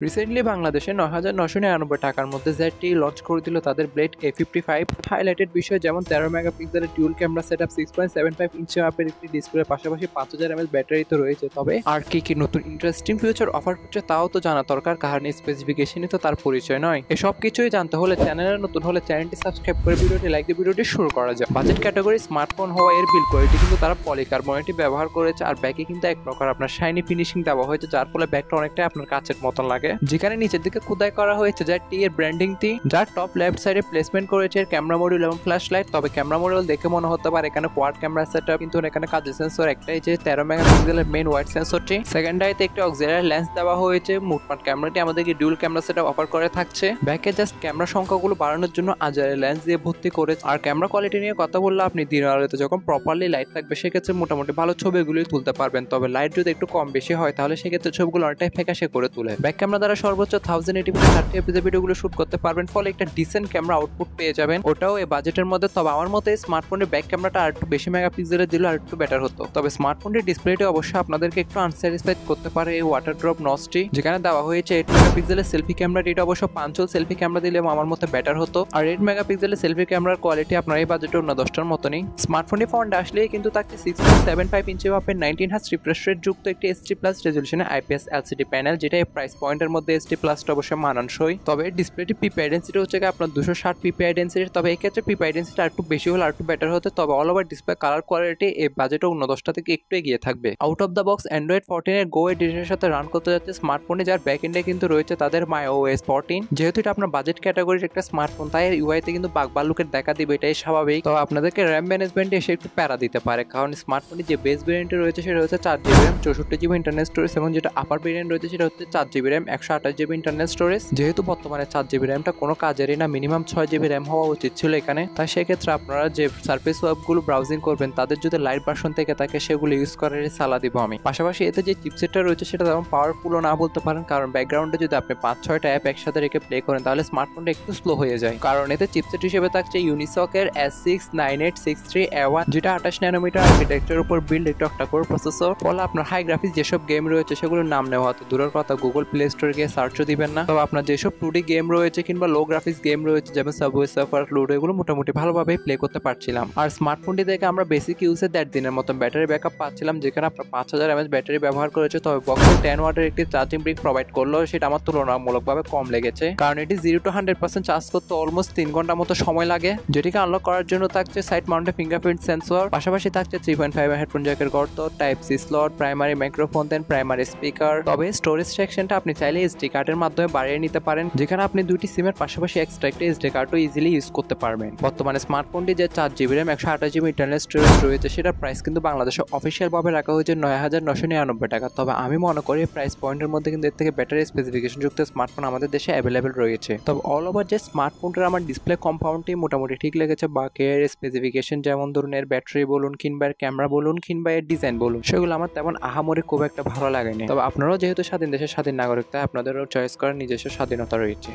Recently বাংলাদেশে ৯,৯৯৯ টাকার মধ্যে ZTE লঞ্চ করে দিল তাদের ব্লেড A55। হাইলাইটেড বিষয় যেমন 13 মেগাপিক্সেলের ডিউল ক্যামেরা সেটআপ, 6.75 ইঞ্চি মাপের একটি ডিসপ্লের পাশাপাশি 5000 mAh ব্যাটারি তো রয়েছে। তবে আর কি নতুন ইন্টারেস্টিং ফিউচার অফার করছে তাও তো জানা দরকার, কারণে স্পেসিফিকেশনই তো তার পরিচয় নয়। এসব কিছুই জানতে হলে চ্যানেলে নতুন হলে চ্যানেলটি সাবস্ক্রাইব করে ভিডিওটি লাইক দিয়ে ভিডিওটি শুরু করা যায়। বাজেট ক্যাটাগরি স্মার্টফোন হওয়া এর বিল কোয়ালিটি কিন্তু তারা পলিকার্বনেটই ব্যবহার করেছে, আর ব্যাকে কিন্তু এক প্রকার আপনার শাইনি ফিনিশিং দেওয়া হয়েছে, যার ফলে ব্যাকটা অনেকটাই আপনার কাচের মতন লাগে। যেখানে নিচের দিকে খোদাই করা হয়েছে ZTE এর ব্র্যান্ডিংটি, যার টপ লেফট সাইডে প্লেসমেন্ট করেছে এর ক্যামেরা মডিউল এবং ফ্ল্যাশ লাইট। তবে ক্যামেরা মডিউল দেখে মনে হতে পারে এখানে কোয়াড ক্যামেরা সেটআপ, কিন্তু এখানে কাজের সেন্সর একটাই, যে 13 মেগাপিক্সেলের মেইন ওয়াইড সেন্সরটি। সেকেন্ড আইতে একটি অক্সিলারি লেন্স দেওয়া হয়েছে। মোটমাট ক্যামেরাটি আমাদেরকে ডিউল ক্যামেরা সেটআপ অফার করে থাকছে। ব্যাকে জাস্ট ক্যামেরা সংখ্যাগুলো বাড়ানোর জন্য আজারে লেন্স দিয়ে ভর্তি করেছে। আর ক্যামেরা কোয়ালিটি নিয়ে কথা বললে আপনি দিনের আলোতে যখন প্রপারলি লাইট থাকবে সেক্ষেত্রে মোটামুটি ভালো ছবিগুলোই তুলতে পারবেন। তবে লাইট যদি একটু কম বেশি হয় তাহলে সেক্ষেত্রে ছবিগুলো অনেকটাই ফ্যাকাশে করে তোলে। ব্যাক ক্যামেরা দ্বারা সর্বোচ্চ 1080p 30fps ভিডিওগুলো শুট করতে পারবেন, ফলে একটা ডিসেন্ট ক্যামেরা আউটপুট পেয়ে যাবেন, ওটাও এই বাজেটের মধ্যে। তবে আমার মতে স্মার্টফোনের ব্যাক ক্যামেরাটা আর একটু বেশি মেগাপিক্সেলের দিলে আর একটু বেটার হতো। তবে স্মার্টফোনের ডিসপ্লেটি অবশ্যই আপনাদেরকে একটু আনস্যাটিসফাইড করতে পারে এই ওয়াটার ড্রপ নচটি, যেখানে দেওয়া হয়েছে 8 মেগাপিক্সেলের সেলফি ক্যামেরাটি। এটা অবশ্য 5 সেলফি ক্যামেরা দিলে আমার মতে বেটার হতো। আর 8 মেগাপিক্সেলের সেলফি ক্যামেরার কোয়ালিটি আপনার এই বাজেটে অন্য 10টার মতনই। স্মার্টফোনটি ফ্রন্ট আসলেই কিন্তু তাকে 6.75 ইঞ্চি মাপের 19Hz রিফ্রেশ রেট যুক্ত একটি HD+ রেজলিউশনের IPS LCD প্যানেল, যেটা এই প্রাইস পয়েন্টের মধ্যে HD+ অবশ্যই মানানসই। তবে ডিসপ্লেটি পিপিআই ডেন্সিটি হচ্ছে আপনার 260 পিপিআই ডেন্সিটি। তবে এই ক্ষেত্রে পিপিআই ডেন্সিটি আর একটু বেশি হলে আর একটু বেটার হতো। তবে all over display colour quality এই বাজেটে অন্য 10টা থেকে একটু এগিয়ে থাকবে। Out of the box Android 14 এর গো এডিশনের সাথে রান করতে যাচ্ছে স্মার্টফোনে, যার ব্যাক এন্ডে কিন্তু রয়েছে তাদের MyOS 14। যেহেতু এটা আপনার বাজেট ক্যাটাগরির একটা স্মার্টফোন, তাই এর ইউআইতে কিন্তু বাগবালুকের দেখা দিবে, এটাই স্বাভাবিক। তবে আপনাদেরকে র্যাম ম্যানেজমেন্টে এসে একটু প্যারা দিতে পারে, কারণ স্মার্টফোনে যে বেস ভেরিয়েন্টে রয়েছে সেটা হচ্ছে 4GB RAM, 64GB internal storage, এবং যেটা আপার ভেরিয়েন্ট রয়েছে সেটা হচ্ছে 4GB RAM, 128GB internal storage. যেহেতু বর্তমানে 4GB র্যামটা কোনো কাজেরই না, মিনিমাম 6GB র্যাম হওয়া উচিত ছিল এখানে। তাই সেক্ষেত্রে আপনারা যে সার্ফেস ওয়েবগুলো ব্রাউজিং করবেন তাদের যদি লাইট ভার্সন থেকে থাকে সেগুলো ইউজ করার সালা দিব আমি। পাশাপাশি এতে যে চিপসেটটা রয়েছে সেটা তেমন পাওয়ারফুলও না বলতে পারেন, কারণ ব্যাকগ্রাউন্ডে যদি আপনি 5-6টা অ্যাপ একসাথে রেখে প্লে করেন তাহলে স্মার্টফোনটা একটু স্লো হয়ে যায়। কারণ এতে চিপসেট হিসেবে থাকছে ইউনিসকের S69863A1, যেটা 28 ন্যানোমিটার আর্কিটেকচারের উপর বিল্ড একটি অক্টা-কোর প্রসেসর। ফলে আপনার হাই গ্রাফিক্স যেসব গেম রয়েছে সেগুলোর নাম নেওয়া হতো দূরের কথা, গুগল প্লে স্টোরে গিয়ে সার্চও দিবেন না। তবে আপনার যেসব 2D গেম রয়েছে কিংবা লো গ্রাফিক্স গেম রয়েছে যেমন সাবওয়ে সার্ফার, লুডো, এগুলো মোটামুটি ভালোভাবে প্লে করতে পারছিলাম। আর স্মার্টফোনটি দেখে আমরা বেসিক ইউজে 1.5 দিনের মতো ব্যাটারি ব্যাকআপ পাচ্ছিলাম, যেখানে আপনার 5000 mAh ব্যাটারি ব্যবহার করেছে। তবে বক্সে 10 ওয়াটের একটি চার্জিং ব্রিক প্রোভাইড করলো, সেটা আমার তুলনামূলকভাবে কম লেগেছে, কারণ এটি 0 to 100% চার্জ করতে অলমোস্ট 3 ঘন্টার মতো সময় লাগে। যেটিকে আনলক করার জন্য থাকছে সাইড মাউন্টেড ফিঙ্গারপ্রিন্ট সেন্সর, পাশাপাশি থাকছে 3.5 হেডফোন জ্যাকের গর্ত, type C slot, primary microphone, then primary speaker. তবে স্টোরেজ সেকশনটা আপনি চাইলে SD কার্ডের মাধ্যমে বাড়িয়ে নিতে পারেন, যেখানে আপনি দুইটি সিমের পাশাপাশি এক্সট্রা একটা SD কার্ডও ইজিলি ইউজ করতে পারবেন। বর্তমানে স্মার্টফোনটি যে 4GB RAM 128GB internal storage রয়েছে সেটার প্রাইস কিন্তু বাংলাদেশে অফিসিয়াল ভাবে রাখা হয়েছে 9,999 টাকা। তবে আমি মনে করি প্রাইস পয়েন্টের মধ্যে কিন্তু এর থেকে ব্যাটারি স্পেসিফিকেশন যুক্ত স্মার্টফোন আমাদের দেশে অ্যাভেলেবেল রয়েছে। তবে অল ওভার যে স্মার্টফোনটার আমার ডিসপ্লে কম্পাউন্ডটি মোটামুটি ঠিক লেগেছে। বাকি এর স্পেসিফিকেশন যেমন ধরুন এর ব্যাটারি বলুন কিংবা এর ক্যামেরা বলুন কিংবা এর ডিজাইন বলুন, সেগুলো আমার তেমন আহামরি খুব একটা ভালো লাগেনি। তবে আপনারাও যেহেতু স্বাধীন দেশের স্বাধীন নাগরিক, তাই আপনাদেরও চয়েস করার নিজস্ব স্বাধীনতা রয়েছে।